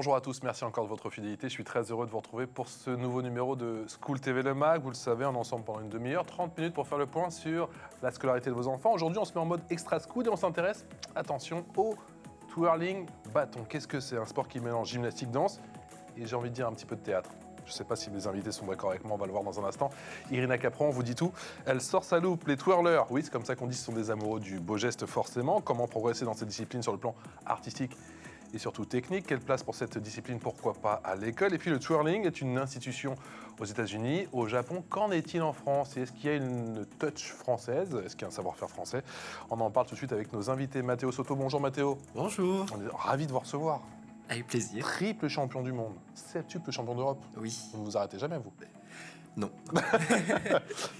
Bonjour à tous, merci encore de votre fidélité. Je suis très heureux de vous retrouver pour ce nouveau numéro de School TV Le Mag. Vous le savez, on est ensemble pendant une demi-heure, 30 minutes pour faire le point sur la scolarité de vos enfants. Aujourd'hui, on se met en mode extra school et on s'intéresse, attention, au twirling bâton. Qu'est-ce que c'est? Un sport qui mélange gymnastique, danse et j'ai envie de dire un petit peu de théâtre. Je ne sais pas si mes invités sont d'accord avec moi, on va le voir dans un instant. Irina Capron, on vous dit tout. Elle sort sa loupe, les twirlers. Oui, c'est comme ça qu'on dit, ce sont des amoureux du beau geste forcément. Comment progresser dans cette discipline sur le plan artistique et surtout technique? Quelle place pour cette discipline, pourquoi pas à l'école? Et puis le twirling est une institution aux États-Unis, au Japon. Qu'en est-il en France? Et est-ce qu'il y a une touch française? Est-ce qu'il y a un savoir-faire français? On en parle tout de suite avec nos invités. Mathéo Soto, bonjour Mathéo. Bonjour. On est ravis de vous recevoir. Avec plaisir. Triple champion du monde, septuple champion d'Europe. Oui. Vous ne vous arrêtez jamais, vous? Non.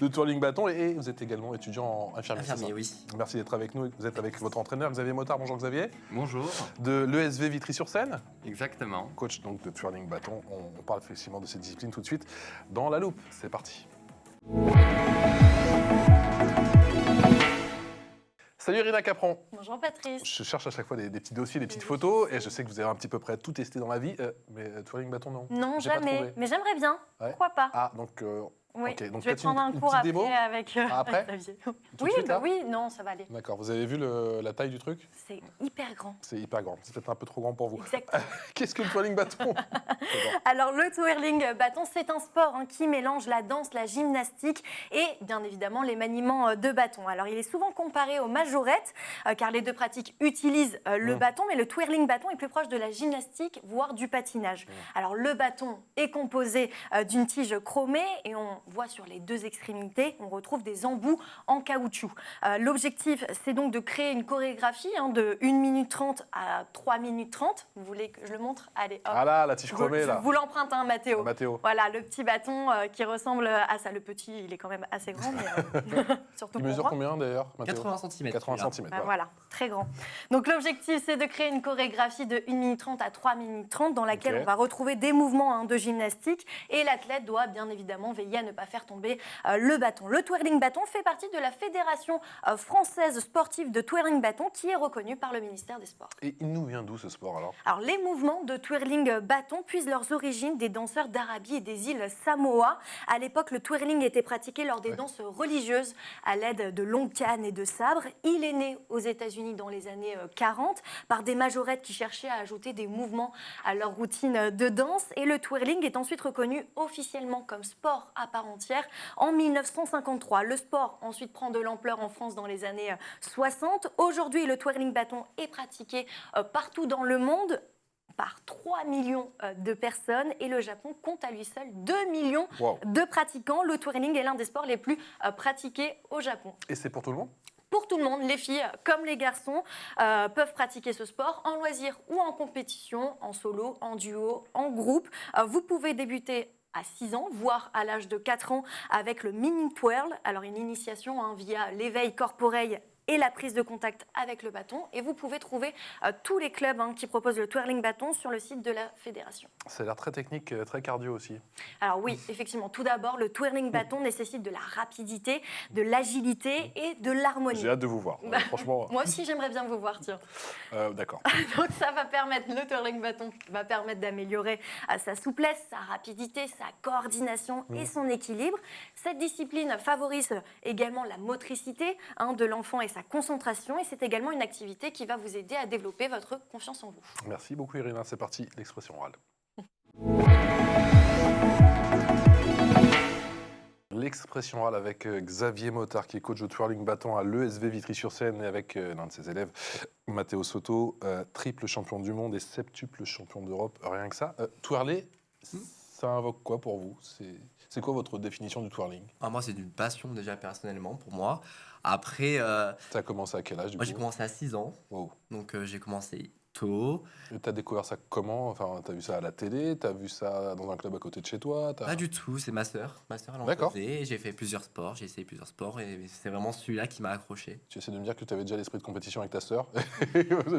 Le twirling bâton et vous êtes également étudiant en infirmier. Infirmier, oui. Merci d'être avec nous. Vous êtes avec votre entraîneur Xavier Motard. Bonjour Xavier. Bonjour. De l'ESV Vitry-sur-Seine. Exactement. Coach donc de twirling bâton. On parle effectivement de cette discipline tout de suite dans la loupe. C'est parti. Salut Irina Capron. Bonjour Patrice. Je cherche à chaque fois des petits dossiers, des petites photos et je sais que vous avez un petit peu près tout testé dans la vie. Mais twirling bâton, non? Non, J'ai pas jamais. trouvé. Mais j'aimerais bien. Ouais. Pourquoi pas? Ah, donc... Oui. ok, donc je vais peut-être prendre un une cours petite après démo avec après Xavier. Tout de Oui, suite, bah là oui, non, ça va aller. D'accord, vous avez vu la taille du truc? C'est hyper grand. C'est hyper grand, c'est peut-être un peu trop grand pour vous. Exactement. Qu'est-ce que le twirling bâton? Alors le twirling bâton, c'est un sport qui mélange la danse, la gymnastique et bien évidemment les maniements de bâton. Alors il est souvent comparé aux majorettes car les deux pratiques utilisent le bâton, mais le twirling bâton est plus proche de la gymnastique, voire du patinage. Alors le bâton est composé d'une tige chromée et on voit sur les deux extrémités, on retrouve des embouts en caoutchouc. L'objectif, c'est donc de créer une chorégraphie de 1 minute 30 à 3 minutes 30. Vous voulez que je le montre? Allez, hop. Ah là, la tige chromée, là. Je vous l'emprunte, Mathéo. Mathéo. Voilà, le petit bâton qui ressemble à ça. Le petit, il est quand même assez grand, mais surtout Il pour mesure moi. combien d'ailleurs, Mathéo? 80 cm. 80 cm. Voilà, très grand. Donc l'objectif, c'est de créer une chorégraphie de 1 minute 30 à 3 minutes 30 dans laquelle Ok. on va retrouver des mouvements de gymnastique et l'athlète doit bien évidemment veiller à ne pas faire tomber le bâton. Le twirling bâton fait partie de la Fédération française sportive de twirling bâton qui est reconnue par le ministère des Sports. Et il nous vient d'où ce sport alors? Alors, les mouvements de twirling bâton puisent leurs origines des danseurs d'Arabie et des îles Samoa. À l'époque, le twirling était pratiqué lors des danses religieuses à l'aide de longues cannes et de sabres. Il est né aux États-Unis dans les années 40 par des majorettes qui cherchaient à ajouter des mouvements à leur routine de danse. Et le twirling est ensuite reconnu officiellement comme sport à part entière en 1953. Le sport ensuite prend de l'ampleur en France dans les années 60. Aujourd'hui, le twirling bâton est pratiqué partout dans le monde par 3 millions de personnes et le Japon compte à lui seul 2 millions Wow. de pratiquants. Le twirling est l'un des sports les plus pratiqués au Japon. Et c'est pour tout le monde? Pour tout le monde, les filles comme les garçons peuvent pratiquer ce sport en loisir ou en compétition, en solo, en duo, en groupe. Vous pouvez débuter à 6 ans, voire à l'âge de 4 ans avec le mini twirl. Alors une initiation via l'éveil corporel et la prise de contact avec le bâton. Et vous pouvez trouver tous les clubs qui proposent le twirling bâton sur le site de la fédération. Ça a l'air très technique, très cardio aussi. Alors oui, effectivement, tout d'abord, le twirling bâton nécessite de la rapidité, de l'agilité et de l'harmonie. J'ai hâte de vous voir. Franchement, Moi aussi, j'aimerais bien vous voir, tiens. d'accord. Donc ça va permettre, le twirling bâton va permettre d'améliorer sa souplesse, sa rapidité, sa coordination et son équilibre. Cette discipline favorise également la motricité de l'enfant et sa concentration. Et c'est également une activité qui va vous aider à développer votre confiance en vous. Merci beaucoup Irina, c'est parti, l'expression orale. L'expression orale avec Xavier Motard, qui est coach de twirling bâton à l'ESV Vitry-sur-Seine, et avec l'un de ses élèves, Mathéo Soto, triple champion du monde et septuple champion d'Europe. Rien que ça. Twirler, ça invoque quoi pour vous? C'est quoi votre définition du twirling? Moi, c'est d'une passion déjà personnellement pour moi. Après, Ça a commencé à quel âge du moi, coup? j'ai commencé à 6 ans. Wow. Donc, j'ai commencé tôt. T'as découvert ça comment? Enfin, t'as vu ça à la télé? T'as vu ça dans un club à côté de chez toi? Pas du tout, c'est ma sœur. Ma sœur, elle en D'accord. faisait. J'ai fait plusieurs sports, j'ai essayé plusieurs sports et c'est vraiment celui-là qui m'a accroché. Tu essaies de me dire que tu avais déjà l'esprit de compétition avec ta sœur?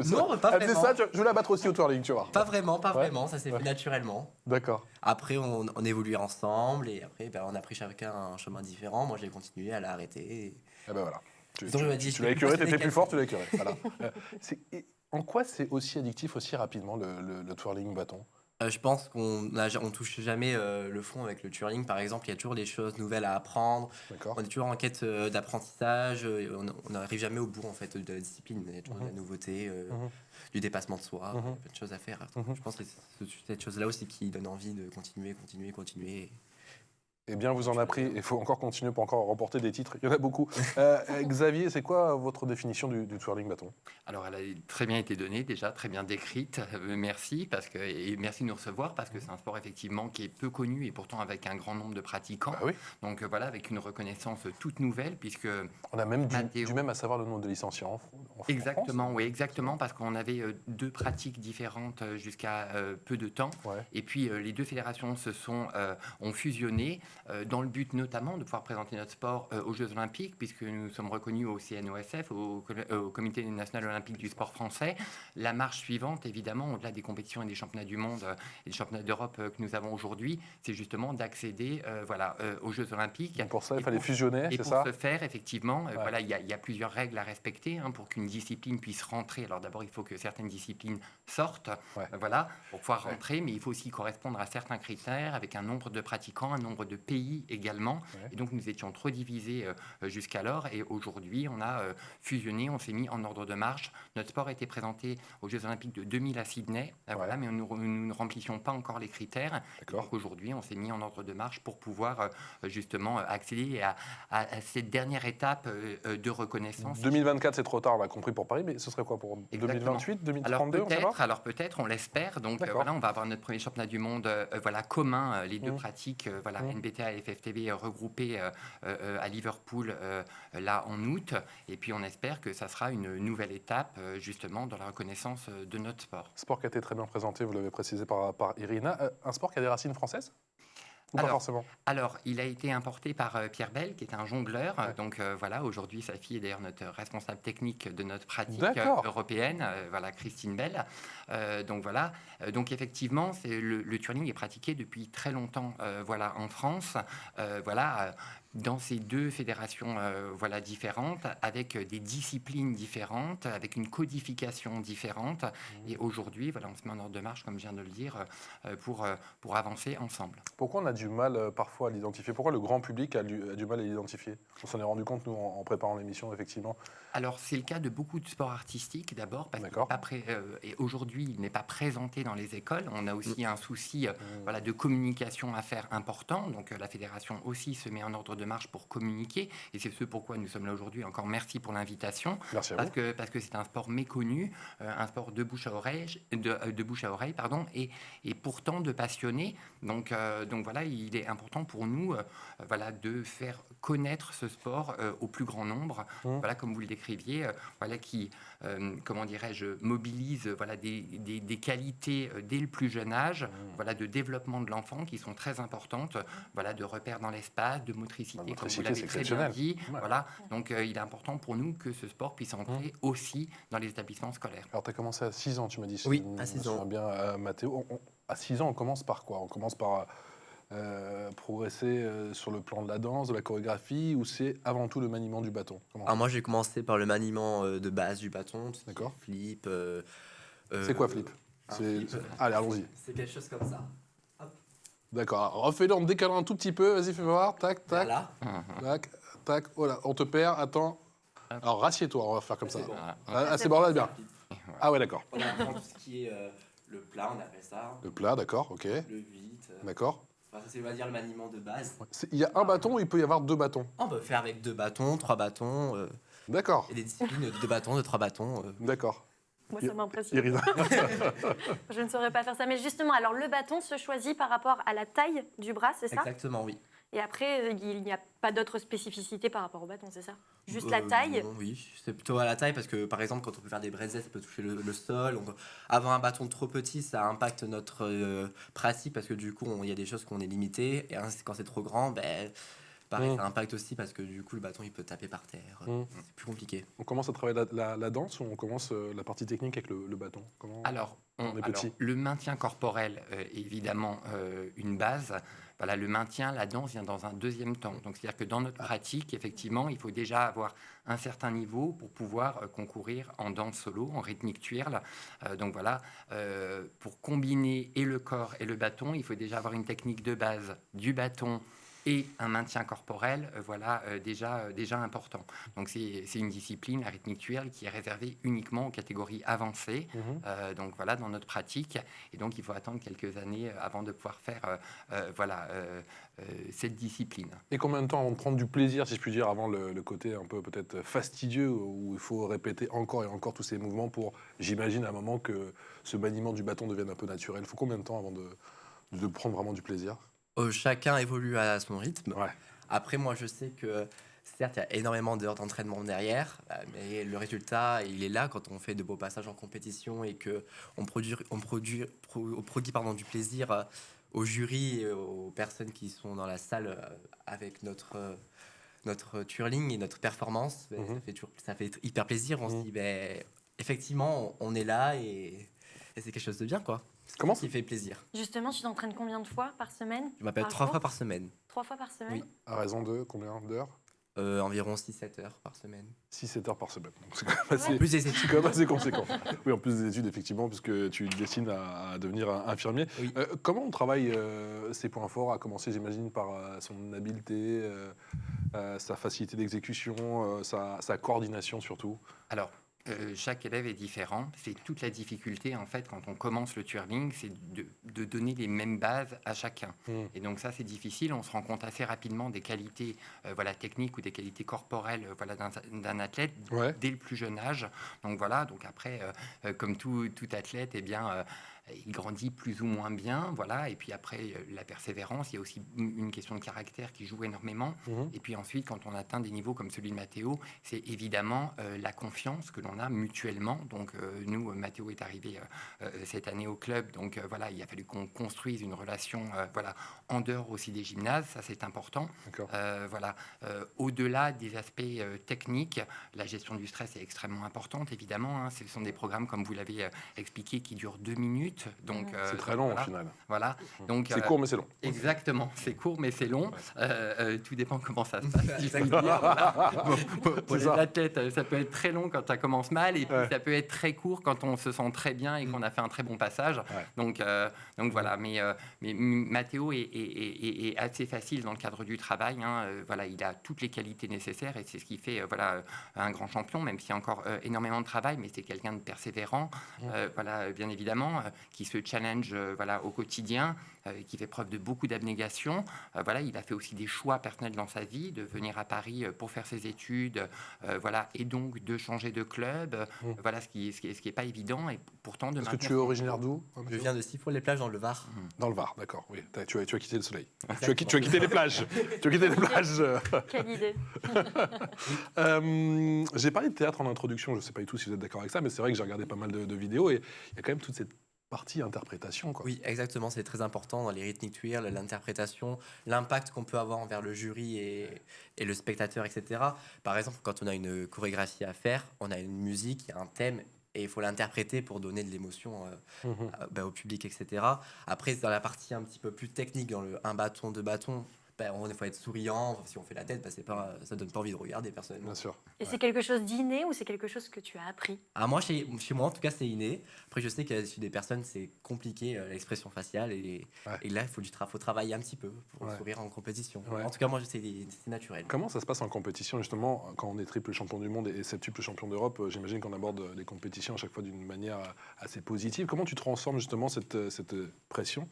Non, pas Elle faisait vraiment. ça, je veux la battre aussi au twirling, tu vois. Pas vraiment, Ouais. ça s'est Ouais. fait naturellement. D'accord. Après, on évoluait ensemble et après, on a pris chacun un chemin différent. Moi, j'ai continué, elle a arrêté. Et ben voilà. Tu Donc, je me dis, tu je l'as fais plus écuré, passer t'étais des plus cases. fort, tu l'as écuré. Voilà. Et en quoi c'est aussi addictif aussi rapidement le twirling bâton? Je pense on touche jamais le fond avec le twirling, par exemple. Il y a toujours des choses nouvelles à apprendre. D'accord. On est toujours en quête d'apprentissage. On n'arrive jamais au bout en fait de la discipline. Il y a toujours de la nouveauté, du dépassement de soi, plein de choses à faire. Je pense que c'est cette chose-là aussi qui donne envie de continuer. Eh bien, vous en avez pris. Il faut encore continuer pour encore remporter des titres. Il y en a beaucoup. Xavier, c'est quoi votre définition du twirling bâton? Alors, elle a très bien été donnée déjà, très bien décrite. Merci et merci de nous recevoir parce que c'est un sport effectivement qui est peu connu et pourtant avec un grand nombre de pratiquants. Ah oui. Donc voilà, avec une reconnaissance toute nouvelle puisque On a même Mathéo- du même à savoir le nombre de licenciés en Exactement, France. oui, exactement, parce qu'on avait deux pratiques différentes jusqu'à peu de temps. Ouais. Et puis les deux fédérations ont fusionné dans le but notamment de pouvoir présenter notre sport aux Jeux Olympiques, puisque nous sommes reconnus au CNOSF, au Comité national olympique du sport français. La marche suivante, évidemment, au-delà des compétitions et des championnats du monde et des championnats d'Europe que nous avons aujourd'hui, c'est justement d'accéder aux Jeux Olympiques. Donc pour ça, il Et fallait pour- fusionner, Et c'est pour ça? ce faire, effectivement, Ouais. voilà, il y a plusieurs règles à respecter pour qu'une discipline puisse rentrer. Alors d'abord, il faut que certaines disciplines sortent, Ouais. voilà, pour pouvoir rentrer, mais il faut aussi correspondre à certains critères avec un nombre de pratiquants, un nombre de pays également. Ouais. Et donc nous étions trop divisés jusqu'alors, et aujourd'hui on a fusionné, on s'est mis en ordre de marche. Notre sport a été présenté aux Jeux Olympiques de 2000 à Sydney, voilà, mais nous ne remplissions pas encore les critères. D'accord. Donc aujourd'hui, on s'est mis en ordre de marche pour pouvoir justement accéder à cette dernière étape de reconnaissance. 2024, c'est trop tard, on a compris pour Paris, mais ce serait quoi pour Exactement. 2028, 2032, on sait pas? Alors peut-être, on l'espère. Donc D'accord. voilà, on va avoir notre premier championnat du monde commun, les deux Mmh. pratiques, NBTA et FFTB regroupés à Liverpool là en août. Et puis on espère que ça sera une nouvelle étape justement dans la reconnaissance de notre sport. Sport qui a été très bien présenté, vous l'avez précisé par Irina. Un sport qui a des racines françaises? Ou pas Alors, forcément? Alors, il a été importé par Pierre Bell, qui est un jongleur. Ouais. Donc voilà, aujourd'hui, sa fille est d'ailleurs notre responsable technique de notre pratique D'accord. européenne, Christine Bell. Donc voilà. Donc effectivement, le twirling est pratiqué depuis très longtemps, en France. Dans ces deux fédérations différentes, avec des disciplines différentes, avec une codification différente. Et aujourd'hui, on se met en ordre de marche, comme je viens de le dire, pour avancer ensemble. Pourquoi on a du mal parfois à l'identifier? Pourquoi le grand public a du mal à l'identifier? On s'en est rendu compte, nous, en préparant l'émission, effectivement. Alors, c'est le cas de beaucoup de sports artistiques, d'abord, parce D'accord. et aujourd'hui, il n'est pas présenté dans les écoles. On a aussi un souci de communication à faire important. Donc, la fédération aussi se met en ordre de marche pour communiquer. Et c'est ce pourquoi nous sommes là aujourd'hui. Encore merci pour l'invitation. Merci à Parce vous. que c'est un sport méconnu, un sport de bouche à oreille, et pourtant de passionnés. Donc voilà, il est important pour nous de faire connaître ce sport au plus grand nombre. Voilà, comme vous le décriviez, qui mobilise des qualités dès le plus jeune âge, de développement de l'enfant qui sont très importantes, de repères dans l'espace, de motricité, comme vous motricité, l'avez c'est très bien exceptionnel. dit. Ouais. Voilà, donc il est important pour nous que ce sport puisse entrer aussi dans les établissements scolaires. Alors, tu as commencé à 6 ans, tu m'as dit. Oui, si à je me 6 ans. souviens bien, Mathéo. À 6 ans, on commence par quoi? On commence par progresser sur le plan de la danse, de la chorégraphie, ou c'est avant tout le maniement du bâton? Comment Alors moi, j'ai commencé par le maniement de base du bâton, tout ce qui est D'accord. flip. C'est quoi flip? flip. Allez, allons-y. C'est quelque chose comme ça. D'accord. Alors, refais-le en me décalant un tout petit peu. Vas-y, fais voir. Tac, tac, Voilà. tac, tac. Oh là, on te perd. Attends. Alors, rassieds-toi. On va faire comme ça. C'est bon. C'est bon, là, bien. Ah ouais, d'accord. On apprend tout ce qui est le plat, on appelle ça. Le plat, d'accord, ok. Le 8. D'accord. Enfin, ça, c'est, on va dire, le maniement de base. Il y a un bâton ou il peut y avoir 2 bâtons? On peut faire avec 2 bâtons, 3 bâtons. D'accord. Et des disciplines de 2 bâtons, de 3 bâtons. D'accord. Moi, ça m'impressionne. Irina. Je ne saurais pas faire ça. Mais justement, alors le bâton se choisit par rapport à la taille du bras, c'est ça? Exactement, oui. Et après, il n'y a pas d'autre spécificité par rapport au bâton, c'est ça? Juste la taille? Non, oui, c'est plutôt à la taille parce que par exemple, quand on peut faire des bretzels, ça peut toucher le sol. Avoir un bâton trop petit, ça impacte notre pratique parce que du coup, il y a des choses qu'on est limité. Et quand c'est trop grand, Pareil, Mm. ça impacte aussi parce que du coup, le bâton, il peut taper par terre. Mm. C'est plus compliqué. On commence à travailler la danse ou on commence la partie technique avec le bâton? Comment... Alors, On est petit. le maintien corporel est évidemment une base. Voilà, le maintien, la danse vient dans un deuxième temps. Donc, c'est-à-dire que dans notre pratique, effectivement, il faut déjà avoir un certain niveau pour pouvoir concourir en danse solo, en rythmique twirl. Donc voilà, pour combiner et le corps et le bâton, il faut déjà avoir une technique de base du bâton et un maintien corporel, déjà important. Donc c'est une discipline, la rythmique twirl, qui est réservée uniquement aux catégories avancées. Donc voilà, dans notre pratique. Et donc il faut attendre quelques années avant de pouvoir faire cette discipline. Et combien de temps avant de prendre du plaisir, si je puis dire, avant le côté un peu peut-être fastidieux, où il faut répéter encore et encore tous ces mouvements pour, j'imagine, à un moment que ce maniement du bâton devienne un peu naturel. Il faut combien de temps avant de prendre vraiment du plaisir? Chacun évolue à son rythme. Ouais. Après, moi, je sais que certes, il y a énormément d'heures d'entraînement derrière, mais le résultat, il est là quand on fait de beaux passages en compétition et qu'on produit du plaisir au jury et aux personnes qui sont dans la salle avec notre twirling et notre performance. Ça fait hyper plaisir. On se dit, effectivement, on est là et c'est quelque chose de bien, quoi. Comment qui fait plaisir. Justement, tu t'entraînes combien de fois par semaine? Je m'appelle 3 fois par semaine. 3 fois par semaine? Oui. À raison de combien d'heures? Environ 6-7 heures par semaine. 6-7 heures par semaine. Donc c'est quand même assez, En plus des études. c'est quand même assez conséquent. Oui, en plus des études, effectivement, puisque tu destines à devenir infirmier. Oui. Comment on travaille ses points forts, à commencer, j'imagine, par son habileté, sa facilité d'exécution, sa coordination surtout? Alors, chaque élève est différent. C'est toute la difficulté, en fait, quand on commence le twirling, c'est de donner les mêmes bases à chacun. Et donc ça, c'est difficile. On se rend compte assez rapidement des qualités techniques ou des qualités corporelles d'un athlète dès le plus jeune âge. Donc voilà, donc après, comme tout athlète, eh bien... il grandit plus ou moins bien, voilà. Et puis après, la persévérance, il y a aussi une question de caractère qui joue énormément. Et puis ensuite, quand on atteint des niveaux comme celui de Mathéo, c'est évidemment la confiance que l'on a mutuellement. Donc nous, Mathéo est arrivé cette année au club, donc il a fallu qu'on construise une relation, en dehors aussi des gymnases, ça c'est important. Au-delà des aspects techniques, la gestion du stress est extrêmement importante, évidemment. Ce sont des programmes, comme vous l'avez expliqué, qui durent 2 minutes. Donc, c'est très long au final. Voilà. Donc, c'est court mais c'est long. Exactement, c'est court mais c'est long. Tout dépend comment ça se passe. Si je puis dire. Pour les athlètes, ça peut être très long quand ça commence mal et puis ça peut être très court quand on se sent très bien et qu'on a fait un très bon passage. Donc voilà. Mais Mathéo est assez facile dans le cadre du travail. Il a toutes les qualités nécessaires et c'est ce qui fait un grand champion, même s'il y a encore énormément de travail, mais c'est quelqu'un de persévérant. Bien évidemment. Qui se challenge au quotidien, qui fait preuve de beaucoup d'abnégation. Il a fait aussi des choix personnels dans sa vie, de venir à Paris pour faire ses études, et donc de changer de club, ce qui est pas évident, et pourtant de Est-ce que tu es originaire d'où? Je viens de Sifour-les-Plages dans le Var. Dans le Var, d'accord, oui. Tu as quitté le soleil. Tu as quitté les plages. Tu as quitté les plages. Quelle idée. J'ai parlé de théâtre en introduction, je ne sais pas du tout si vous êtes d'accord avec ça, mais c'est vrai que j'ai regardé pas mal de vidéos et il y a quand même toute cette partie interprétation, quoi. Oui, exactement, c'est très important dans les rythmiques twirl, l'interprétation, l'impact qu'on peut avoir envers le jury et le spectateur, etc. Par exemple, quand on a une chorégraphie à faire, on a une musique, il y a un thème, et il faut l'interpréter pour donner de l'émotion au public, etc. Après, dans la partie un petit peu plus technique, dans le un bâton, 2 bâtons, il faut être souriant. Si on fait la tête, ça donne pas envie de regarder, personnellement. Bien sûr. Et c'est quelque chose d'inné ou c'est quelque chose que tu as appris? Moi, chez moi, en tout cas, c'est inné. Après, je sais que chez des personnes, c'est compliqué, l'expression faciale. Et là, il faut travailler un petit peu pour sourire en compétition. En tout cas, moi, c'est naturel. Comment ça se passe en compétition, justement, quand on est triple champion du monde et septuple champion d'Europe? J'imagine qu'on aborde les compétitions à chaque fois d'une manière assez positive. Comment tu transformes, justement, cette pression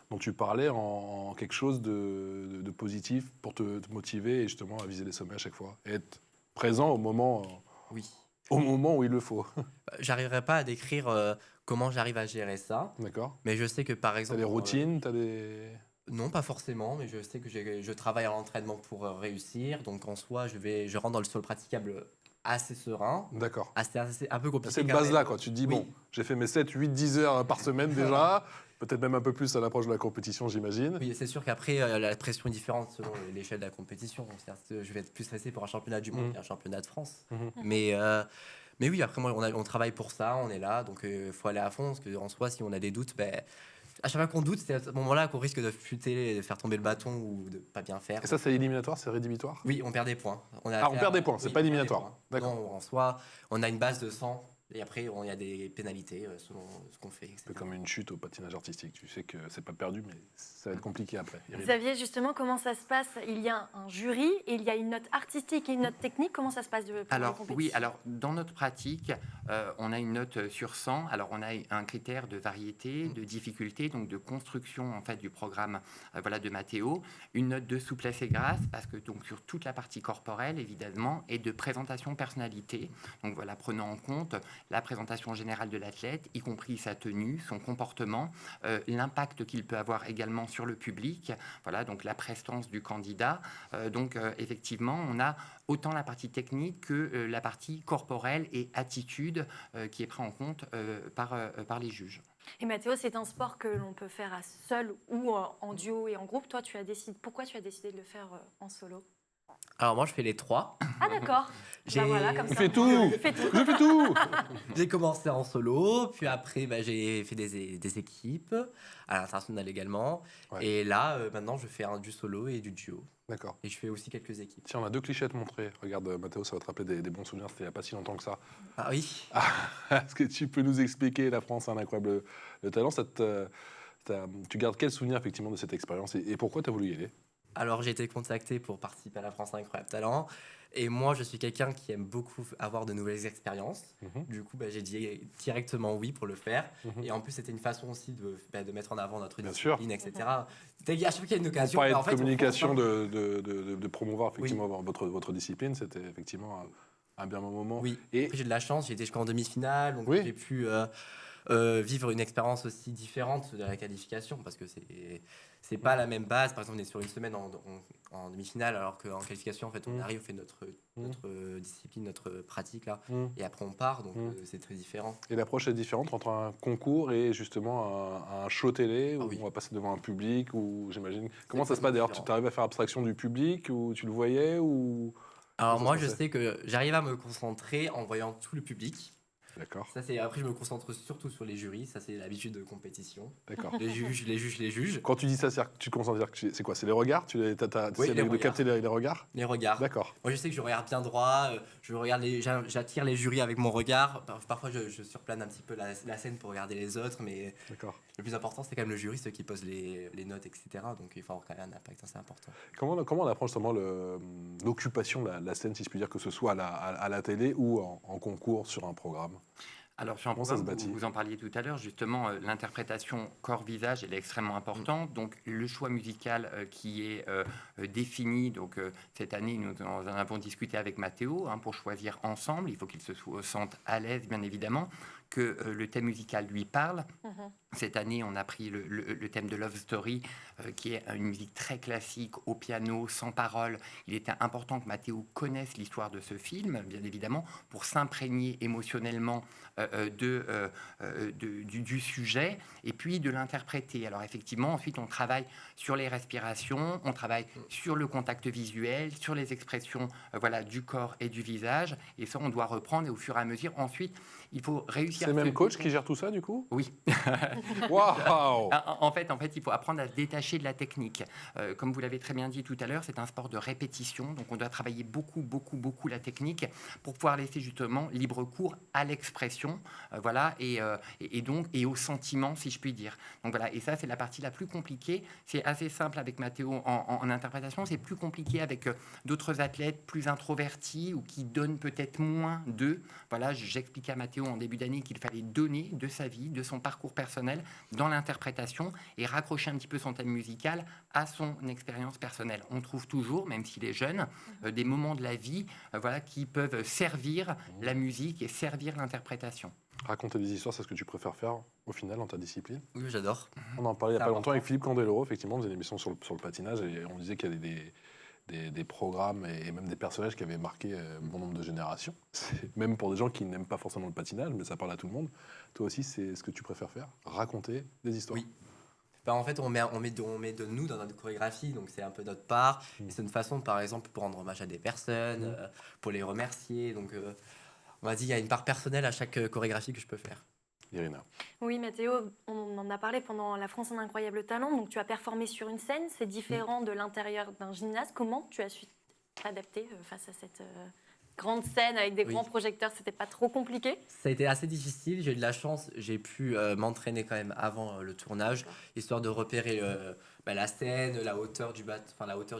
dont tu parlais en quelque chose de positif pour te motiver et justement à viser les sommets à chaque fois et être présent au moment où il le faut? J'arriverai pas à décrire comment j'arrive à gérer ça. D'accord. Mais je sais que par exemple... T'as des routines, t'as des... Non, pas forcément, mais je sais que je travaille à l'entraînement pour réussir. Donc en soi, je rentre dans le sol praticable assez serein, D'accord. assez un peu compliqué. Cette quand même. base-là, quoi. Tu te dis, Oui. bon, j'ai fait mes 7, 8, 10 heures par semaine déjà, peut-être même un peu plus à l'approche de la compétition, j'imagine. Oui, c'est sûr qu'après, la pression est différente selon l'échelle de la compétition. C'est-à-dire que je vais être plus stressé pour un championnat du monde qu'un championnat de France. Mhm. Mais oui, après, moi, on travaille pour ça, on est là, donc il faut aller à fond, parce qu'en soi, si on a des doutes, à chaque fois qu'on doute, c'est à ce moment-là qu'on risque de fuiter, de faire tomber le bâton ou de pas bien faire. Et ça, c'est éliminatoire, c'est rédhibitoire? Oui, on perd des points. On perd des points, c'est pas on perd des éliminatoire. points. D'accord. Non, en soi, on a une base de 100, et après, il y a des pénalités selon ce qu'on fait, etc. C'est comme une chute au patinage artistique. Tu sais que c'est pas perdu, mais ça va être compliqué après. Xavier, justement, comment ça se passe? Il y a un jury, et il y a une note artistique et une note technique. Comment ça se passe pour les Alors compétitions? oui, alors dans notre pratique, on a une note sur 100. Alors on a un critère de variété, de difficulté, donc de construction en fait du programme voilà, de Mathéo, une note de souplesse et grâce, parce que donc sur toute la partie corporelle évidemment, et de présentation personnalité. Donc voilà, prenant en compte la présentation générale de l'athlète, y compris sa tenue, son comportement, l'impact qu'il peut avoir également sur le public, voilà, donc la prestance du candidat. Donc effectivement, on a autant la partie technique que la partie corporelle et attitude qui est prise en compte par les juges. Et Mathéo, c'est un sport que l'on peut faire à seul ou en duo et en groupe. Toi, pourquoi tu as décidé de le faire en solo? Alors moi, je fais les 3. Ah d'accord. J'ai- Voilà, comme Il ça. fait tout. Il fait tout. Je fais tout. J'ai commencé en solo, puis après j'ai fait des équipes, à l'international également. Ouais. Et là, maintenant, je fais du solo et du duo. D'accord. Et je fais aussi quelques équipes. Tiens, on a 2 clichés à te montrer. Regarde, Mathéo, ça va te rappeler des bons souvenirs. C'était il n'y a pas si longtemps que ça. Ah oui. Est-ce que tu peux nous expliquer, la France a un incroyable talent, tu gardes quel souvenir effectivement de cette expérience et pourquoi tu as voulu y aller? Alors, j'ai été contacté pour participer à la France Incroyable Talent. Et moi, je suis quelqu'un qui aime beaucoup avoir de nouvelles expériences. Mhm. Du coup, j'ai dit directement oui pour le faire. Mhm. Et en plus, c'était une façon aussi de mettre en avant notre Bien sûr. discipline, etc. À chaque fois qu'il y a une Pour occasion, parler en de fait, on communication, fonce, hein. de promouvoir effectivement votre discipline, c'était effectivement un bien bon moment. Oui. Et Après, j'ai de la chance, j'ai été jusqu'en demi-finale, donc Oui. j'ai pu vivre une expérience aussi différente de la qualification, parce que c'est pas la même base. Par exemple, on est sur une semaine en demi-finale, alors qu'en qualification, en fait, on arrive, on fait notre discipline, notre pratique là, et après on part, donc c'est très différent. Et l'approche est différente entre un concours et justement un show télé où Ah oui. on va passer devant un public, ou j'imagine. Comment ça se passe totalement d'ailleurs? Tu différent. arrives à faire abstraction du public ou tu le voyais ou Alors Comment moi, ça se je passait sais que j'arrive à me concentrer en voyant tout le public. D'accord, Ça, après, je me concentre surtout sur les jurys. Ça, c'est l'habitude de compétition. d'accord. Les juges. Quand tu dis ça, c'est-dire que tu considères que c'est quoi? C'est les regards? Tu Oui, essaies les de capter les regards? Les regards. D'accord. Moi, je sais que je regarde bien droit. J'attire les jurys avec mon regard. Parfois, je surplane un petit peu la scène pour regarder les autres. Mais D'accord. le plus important, c'est quand même le jury, ceux qui posent les notes, etc. Donc, il faut avoir quand même un impact. Ça, c'est important. Comment on apprend justement l'occupation de la scène, si je puis dire, que ce soit à la télé ou en concours sur un programme? Alors, sur un Comment ça se programme, bâtit? vous en parliez tout à l'heure, justement, l'interprétation corps-visage, elle est extrêmement importante. Donc, le choix musical qui est défini, donc cette année, nous en avons discuté avec Mathéo pour choisir ensemble. Il faut qu'il se sente à l'aise, bien évidemment, que le thème musical lui parle. Cette année, on a pris le thème de Love Story, qui est une musique très classique, au piano, sans parole. Il était important que Mathéo connaisse l'histoire de ce film, bien évidemment, pour s'imprégner émotionnellement du sujet et puis de l'interpréter. Alors effectivement, ensuite, on travaille sur les respirations, on travaille sur le contact visuel, sur les expressions voilà, du corps et du visage. Et ça, on doit reprendre et au fur et à mesure. Ensuite, il faut réussir... C'est le même coach qui gère tout ça, du coup? Oui. Waouh! En fait, il faut apprendre à se détacher de la technique. Comme vous l'avez très bien dit tout à l'heure, c'est un sport de répétition. Donc, on doit travailler beaucoup la technique pour pouvoir laisser justement libre cours à l'expression, voilà, et au sentiment, si je puis dire. Donc voilà, et ça, c'est la partie la plus compliquée. C'est assez simple avec Mathéo en interprétation. C'est plus compliqué avec d'autres athlètes plus introvertis ou qui donnent peut-être moins d'eux. Voilà, j'expliquais à Mathéo en début d'année qu'il fallait donner de sa vie, de son parcours personnel dans l'interprétation et raccrocher un petit peu son thème musical à son expérience personnelle. On trouve toujours, même s'il est jeune, des moments de la vie voilà, qui peuvent servir la musique et servir l'interprétation. Raconter des histoires, c'est ce que tu préfères faire au final dans ta discipline? Oui, j'adore. On en parlait il n'y a C'est pas longtemps avec important. Philippe Candeloro, effectivement, on faisait une émission sur le patinage et on disait qu'il y a des programmes et même des personnages qui avaient marqué bon nombre de générations. Même pour des gens qui n'aiment pas forcément le patinage, mais ça parle à tout le monde. Toi aussi, c'est ce que tu préfères faire, raconter des histoires. Oui. Bah, en fait, on met de nous dans notre chorégraphie, donc c'est un peu notre part. Et c'est une façon, par exemple, pour rendre hommage à des personnes, pour les remercier. Donc, on va dire, il y a une part personnelle à chaque chorégraphie que je peux faire. Irina. Oui, Mathéo, on en a parlé pendant la France en incroyable talent. Donc, tu as performé sur une scène. C'est différent de l'intérieur d'un gymnase. Comment tu as su t'adapter face à cette grande scène avec des grands projecteurs? C'était pas trop compliqué? Ça a été assez difficile. J'ai eu de la chance. J'ai pu m'entraîner quand même avant le tournage, histoire de repérer la scène, la hauteur du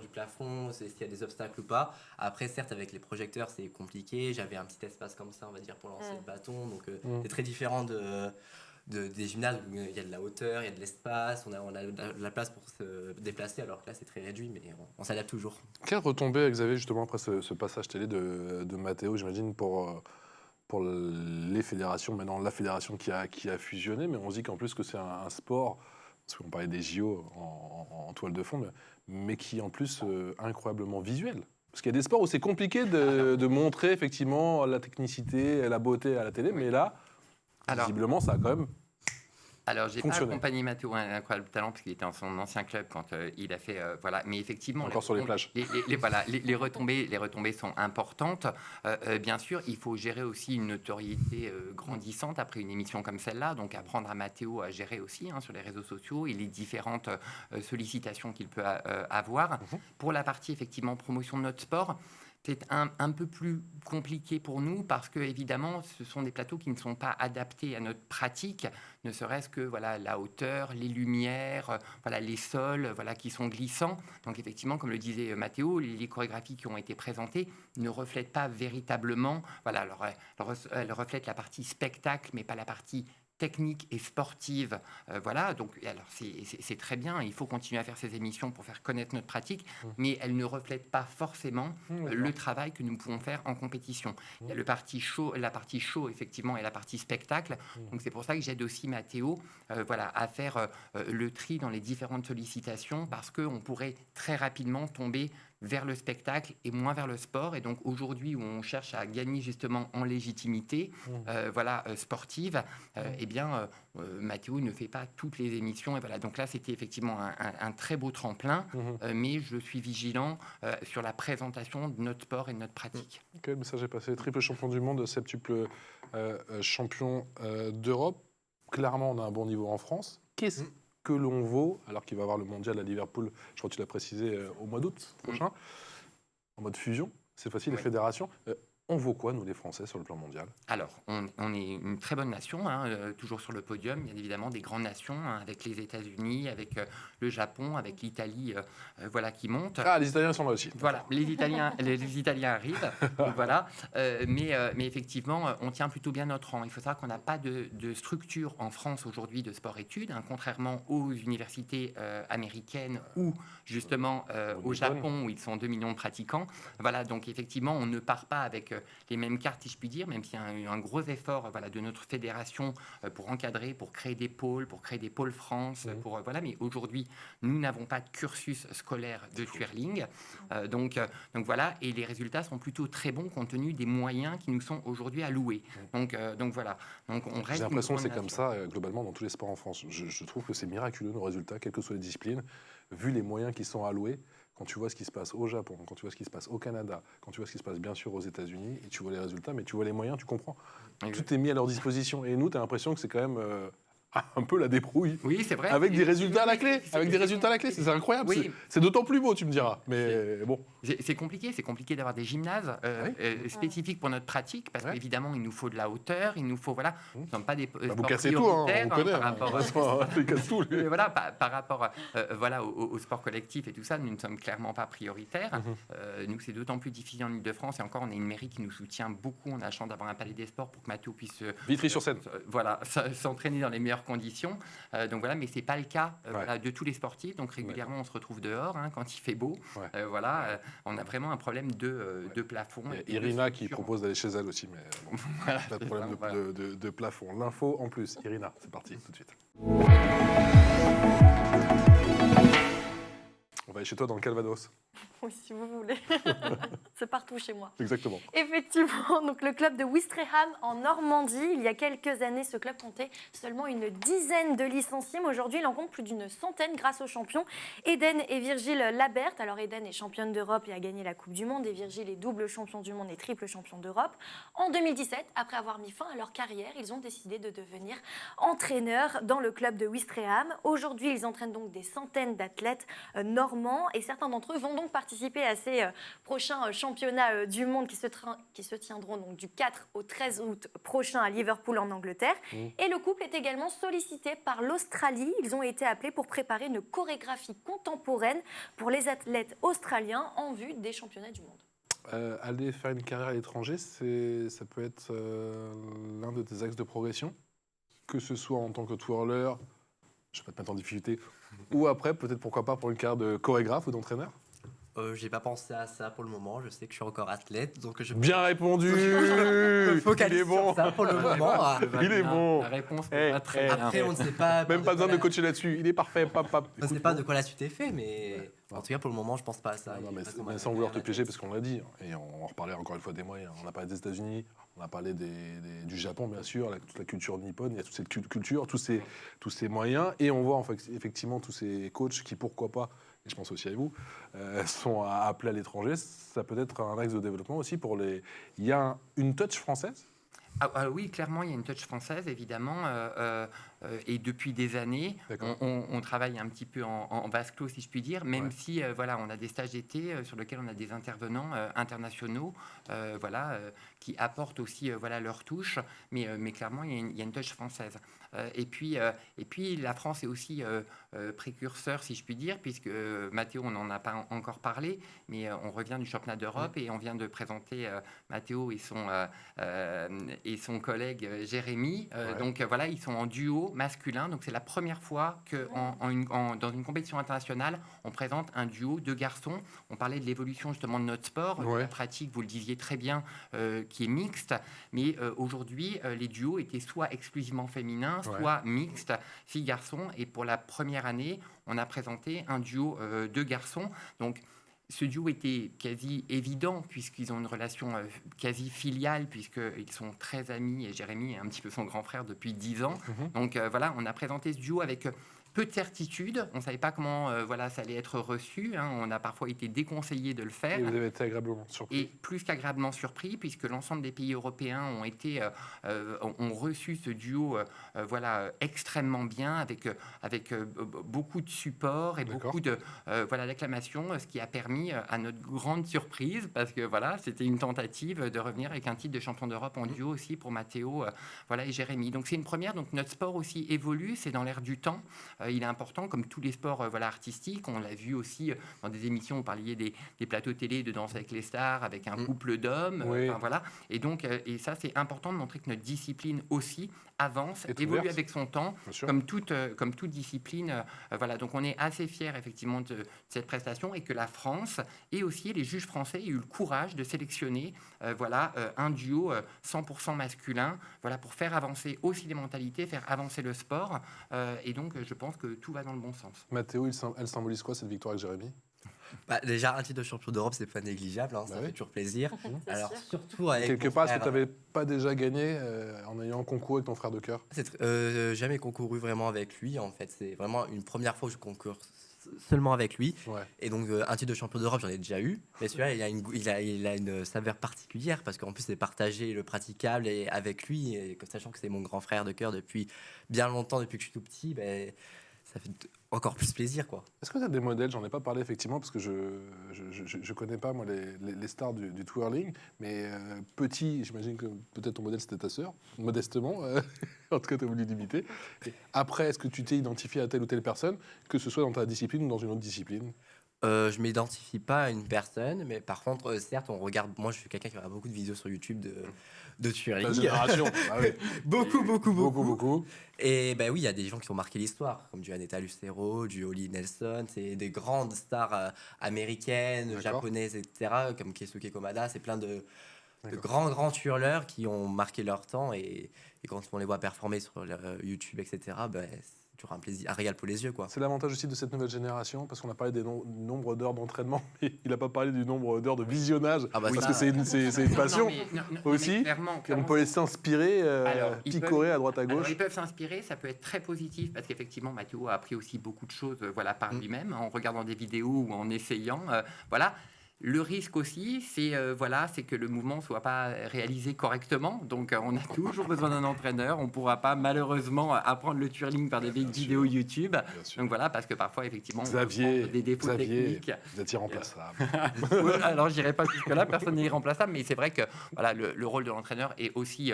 plafond, s'il y a des obstacles ou pas. Après, certes, avec les projecteurs, c'est compliqué. J'avais un petit espace comme ça, on va dire, pour lancer le bâton. Donc, c'est très différent des gymnases où il y a de la hauteur, il y a de l'espace, on a de la place pour se déplacer, alors que là, c'est très réduit, mais on s'adapte toujours. Quelle retombée, Xavier, justement, après ce passage télé de Mathéo, j'imagine, pour les fédérations, maintenant la fédération qui a fusionné, mais on se dit qu'en plus que c'est un sport, parce qu'on parlait des JO en toile de fond, mais qui est en plus incroyablement visuel. Parce qu'il y a des sports où c'est compliqué de montrer effectivement la technicité, la beauté à la télé, mais là, visiblement, ça a quand même Alors, j'ai pas accompagné Mathéo à un incroyable talent parce qu'il était dans son ancien club quand il a fait voilà. Mais effectivement, encore sur les plages. Les retombées sont importantes. Bien sûr, il faut gérer aussi une notoriété grandissante après une émission comme celle-là. Donc, apprendre à Mathéo à gérer aussi sur les réseaux sociaux et les différentes sollicitations qu'il peut avoir. Pour la partie effectivement promotion de notre sport. C'est un peu plus compliqué pour nous parce que, évidemment, ce sont des plateaux qui ne sont pas adaptés à notre pratique, ne serait-ce que la hauteur, les lumières, les sols qui sont glissants. Donc, effectivement, comme le disait Mathéo, les chorégraphies qui ont été présentées ne reflètent pas véritablement, elles reflètent la partie spectacle, mais pas la partie technique et sportive, donc alors c'est très bien, il faut continuer à faire ces émissions pour faire connaître notre pratique, mais elles ne reflètent pas forcément le travail que nous pouvons faire en compétition. Il y a la partie show effectivement et la partie spectacle, donc c'est pour ça que j'aide aussi Mathéo à faire le tri dans les différentes sollicitations, parce qu'on pourrait très rapidement tomber vers le spectacle et moins vers le sport. Et donc aujourd'hui où on cherche à gagner justement en légitimité sportive, Mathéo ne fait pas toutes les émissions. Et donc là, c'était effectivement un très beau tremplin, mais je suis vigilant sur la présentation de notre sport et de notre pratique. Quel message est passé? Triple champion du monde, septuple champion d'Europe. Clairement, on a un bon niveau en France. Qu'est-ce que l'on vaut, alors qu'il va y avoir le mondial à Liverpool, je crois que tu l'as précisé, au mois d'août prochain, en mode fusion, c'est facile, les fédérations. On vaut quoi, nous, les Français, sur le plan mondial? Alors, on est une très bonne nation, toujours sur le podium. Il y a évidemment des grandes nations, avec les États-Unis, avec le Japon, avec l'Italie, qui monte. Ah, les Italiens sont là aussi. Voilà, les Italiens arrivent. Mais effectivement, on tient plutôt bien notre rang. Il faut savoir qu'on n'a pas de structure en France aujourd'hui de sport-études, contrairement aux universités américaines ou justement au Japon, où ils sont 2 millions de pratiquants. Donc effectivement, on ne part pas avec les mêmes cartes, si je puis dire, même s'il y a eu un gros effort de notre fédération pour encadrer, pour créer des pôles France, mais aujourd'hui, nous n'avons pas de cursus scolaire de twirling. Donc et les résultats sont plutôt très bons compte tenu des moyens qui nous sont aujourd'hui alloués. Donc on reste. J'ai l'impression que c'est comme ça globalement dans tous les sports en France. Je trouve que c'est miraculeux nos résultats, quelles que soient les disciplines, vu les moyens qui sont alloués. Quand tu vois ce qui se passe au Japon, quand tu vois ce qui se passe au Canada, quand tu vois ce qui se passe bien sûr aux États-Unis, et tu vois les résultats, mais tu vois les moyens, tu comprends. Tout est mis à leur disposition. Et nous, tu as l'impression que c'est quand même un peu la débrouille. Oui, c'est vrai. Avec des résultats à la clé. C'est incroyable. Oui. C'est d'autant plus beau, tu me diras. Mais bon. C'est compliqué d'avoir des gymnases spécifiques pour notre pratique, parce qu'évidemment, il nous faut de la hauteur, il nous faut, nous ne sommes pas des vous cassez tout, on connaît. Par rapport au sport collectif et tout ça, nous ne sommes clairement pas prioritaires. Nous, c'est d'autant plus difficile en Ile-de-France, et encore, on a une mairie qui nous soutient beaucoup. On a la chance d'avoir un palais des sports pour que Mathéo puisse Vitry-sur-Seine. s'entraîner dans les meilleures conditions. Mais c'est pas le cas de tous les sportifs. Donc régulièrement, on se retrouve dehors quand il fait beau. On a vraiment un problème de plafond. Irina qui propose d'aller chez elle aussi, mais pas de problème de plafond. L'info en plus. Irina, c'est parti tout de suite. On va aller chez toi dans le Calvados. Oui, si vous voulez. C'est partout chez moi. Exactement. Effectivement, donc le club de Ouistreham en Normandie, il y a quelques années, ce club comptait seulement une dizaine de licenciés, mais aujourd'hui, il en compte plus d'une centaine grâce aux champions Eden et Virgile Laberte. Alors Eden est championne d'Europe et a gagné la Coupe du Monde, et Virgile est double champion du monde et triple champion d'Europe. En 2017, après avoir mis fin à leur carrière, ils ont décidé de devenir entraîneurs dans le club de Ouistreham. Aujourd'hui, ils entraînent donc des centaines d'athlètes normands, et certains d'entre eux vont donc participer à ces prochains championnats du monde qui se tiendront donc du 4 au 13 août prochain à Liverpool en Angleterre. Et le couple est également sollicité par l'Australie. Ils ont été appelés pour préparer une chorégraphie contemporaine pour les athlètes australiens en vue des championnats du monde. Aller faire une carrière à l'étranger, ça peut être l'un de tes axes de progression, que ce soit en tant que twirler, je ne vais pas te mettre en difficulté, ou après, peut-être pourquoi pas pour une carrière de chorégraphe ou d'entraîneur. J'ai pas pensé à ça pour le moment. Je sais que je suis encore athlète, donc je Bien répondu. me Il focalise est bon. sur ça pour le moment. Il est bon. La réponse Eh, n'est pas très bien. Après, on ne sait pas. Même pas besoin de coacher là-dessus. Il est parfait. On ne sait pas de quoi la suite est faite, mais en tout cas, pour le moment, je pense pas à ça. Non, mais Parce qu'on mais m'a sans vouloir te la piéger, tête. parce qu'on l'a dit, et on en reparlait encore une fois des moyens. On a parlé des États-Unis, on a parlé du Japon, bien sûr, toute la culture nippone, il y a toute cette culture, tous ces moyens, et on voit en fait, effectivement tous ces coachs qui, pourquoi pas, et je pense aussi à vous, sont appelés à l'étranger. Ça peut être un axe de développement aussi pour les. Il y a une touch française. Oui, clairement, il y a une touch française, évidemment. Et depuis des années, D'accord. on travaille un petit peu en vase clos, si je puis dire, même Ouais. si voilà, on a des stages d'été sur lesquels on a des intervenants internationaux voilà, qui apportent aussi voilà, leur touche. Mais clairement, il y a une touch française. Et puis, la France est aussi précurseur, si je puis dire, puisque Mathéo, on n'en a pas encore parlé, mais on revient du championnat d'Europe et on vient de présenter Mathéo et son collègue Jérémy. Ouais. Donc voilà, ils sont en duo masculin. Donc c'est la première fois que dans une compétition internationale, on présente un duo de garçons. On parlait de l'évolution justement de notre sport, de Ouais. la pratique, vous le disiez très bien, qui est mixte. Mais aujourd'hui, les duos étaient soit exclusivement féminins, Ouais. soit mixtes, filles garçons. Et pour la première année, on a présenté un duo de garçons. Donc ce duo était quasi évident puisqu'ils ont une relation quasi filiale puisqu'ils sont très amis et Jérémy est un petit peu son grand frère depuis 10 ans. Donc voilà, on a présenté ce duo avec peu de certitude. On ne savait pas comment voilà, ça allait être reçu. Hein. On a parfois été déconseillé de le faire. Et vous avez été agréablement surpris. Et plus qu'agréablement surpris, puisque l'ensemble des pays européens ont reçu ce duo voilà, extrêmement bien, avec beaucoup de support et D'accord. beaucoup voilà, d'acclamations, ce qui a permis, à notre grande surprise, parce que voilà, c'était une tentative de revenir avec un titre de champion d'Europe en duo aussi pour Mathéo voilà, et Jérémy. Donc c'est une première, donc notre sport aussi évolue, c'est dans l'air du temps. Il est important, comme tous les sports voilà, artistiques. On l'a vu aussi dans des émissions, vous parliez des plateaux télé de Danse avec les stars, avec un couple d'hommes. Oui. Voilà. Et donc, et ça, c'est important de montrer que notre discipline aussi avance, Est évolue ouverte. avec son temps, Bien sûr. comme toute discipline. Voilà. Donc, on est assez fiers, effectivement, de cette prestation et que la France et aussi les juges français aient eu le courage de sélectionner voilà, un duo 100% masculin voilà, pour faire avancer aussi les mentalités, faire avancer le sport. Et donc, je pense que tout va dans le bon sens. Mathéo, elle symbolise quoi cette victoire avec Jérémy? Déjà, un titre de champion d'Europe, c'est pas négligeable, hein, Bah ça oui. fait toujours plaisir. C'est Alors, sûr. surtout avec. Quelque mon part, est-ce que frère, tu n'avais pas déjà gagné en ayant concours avec ton frère de cœur? jamais concouru vraiment avec lui, en fait. C'est vraiment une première fois que je concours seulement avec lui. Ouais. Et donc, un titre de champion d'Europe, j'en ai déjà eu. Mais celui-là, il a une saveur particulière parce qu'en plus, c'est partager le praticable et avec lui, et sachant que c'est mon grand frère de cœur depuis bien longtemps, depuis que je suis tout petit, ben, ça fait encore plus plaisir, quoi. Est-ce que tu as des modèles? J'en ai pas parlé effectivement parce que je connais pas moi les stars du twirling, mais petit, j'imagine que peut-être ton modèle c'était ta sœur, modestement, en tout cas tu as voulu l'imiter. Et après, est-ce que tu t'es identifié à telle ou telle personne, que ce soit dans ta discipline ou dans une autre discipline? Je m'identifie pas à une personne, mais par contre, certes, on regarde. Moi, je suis quelqu'un qui regarde beaucoup de vidéos sur YouTube de Ta twirling. génération. Ah oui. beaucoup. Et ben oui, il y a des gens qui ont marqué l'histoire, comme du Aneta Lucero, du Holly Nelson, c'est des grandes stars américaines, D'accord. japonaises, etc., comme Keisuke Komada. C'est plein de D'accord. grands twirlers qui ont marqué leur temps. Et quand on les voit performer sur YouTube, etc., ben, c'est toujours un plaisir, un régal pour les yeux, quoi. C'est l'avantage aussi de cette nouvelle génération, parce qu'on a parlé du nombre d'heures d'entraînement, mais il n'a pas parlé du nombre d'heures de visionnage, Ah bah parce ça, que c'est une passion aussi. Clairement, On peut s'inspirer, Alors, picorer à droite à Alors, gauche. ils peuvent s'inspirer, ça peut être très positif parce qu'effectivement, Mathéo a appris aussi beaucoup de choses voilà, par lui-même en regardant des vidéos ou en essayant. Voilà. Le risque aussi, c'est que le mouvement ne soit pas réalisé correctement. Donc, on a toujours besoin d'un entraîneur. On ne pourra pas malheureusement apprendre le twirling par des vidéos YouTube. Donc voilà, parce que parfois, effectivement, Xavier, on des défauts techniques. vous êtes irremplaçable. Ouais, alors, je n'irai pas jusque-là, personne n'est irremplaçable, mais c'est vrai que voilà, le rôle de l'entraîneur est aussi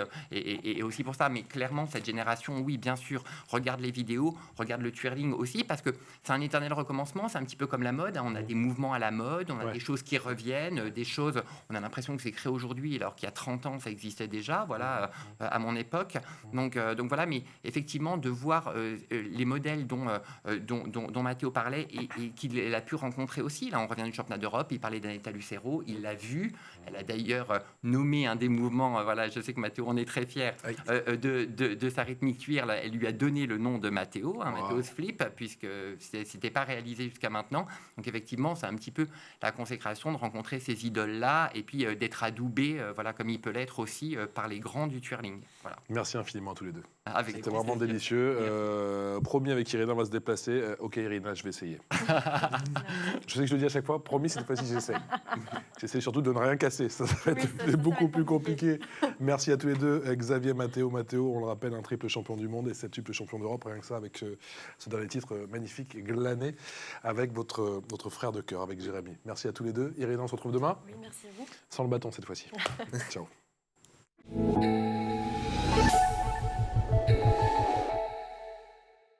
pour ça. Mais clairement, cette génération, oui, bien sûr, regarde les vidéos, regarde le twirling aussi, parce que c'est un éternel recommencement. C'est un petit peu comme la mode. On a des mouvements à la mode, on a des choses qui reviennent, des choses, on a l'impression que c'est créé aujourd'hui, alors qu'il y a 30 ans, ça existait déjà, voilà, à mon époque. Donc voilà, mais effectivement, de voir les modèles dont Mathéo parlait et qu'il a pu rencontrer aussi, là, on revient du championnat d'Europe, il parlait d'Aneta Lucero, il l'a vu, elle a d'ailleurs nommé un des mouvements, voilà, je sais que Mathéo en est très fier, de sa rythmique cuir, elle lui a donné le nom de Mathéo, Mathéo's Flip, puisque c'était pas réalisé jusqu'à maintenant. Donc effectivement, c'est un petit peu la consécration de rencontrer ces idoles-là et puis d'être adoubé, voilà, comme il peut l'être aussi par les grands du twirling. Voilà. Merci infiniment à tous les deux. C'était vraiment délicieux. Promis, avec Irina, on va se déplacer. Ok, Irina, je vais essayer. Je sais que je le dis à chaque fois. Promis, cette fois-ci, j'essaie. J'essaie surtout de ne rien casser. Ça va être beaucoup plus compliqué. Merci à tous les deux. Xavier, Mathéo, on le rappelle, un triple champion du monde et 7 champion d'Europe. Rien que ça, avec ce dernier titre magnifique, glané, avec votre frère de cœur, avec Jérémy. Merci à tous les deux. Irina, on se retrouve demain. Oui, merci à vous. Sans le bâton cette fois-ci. Ciao.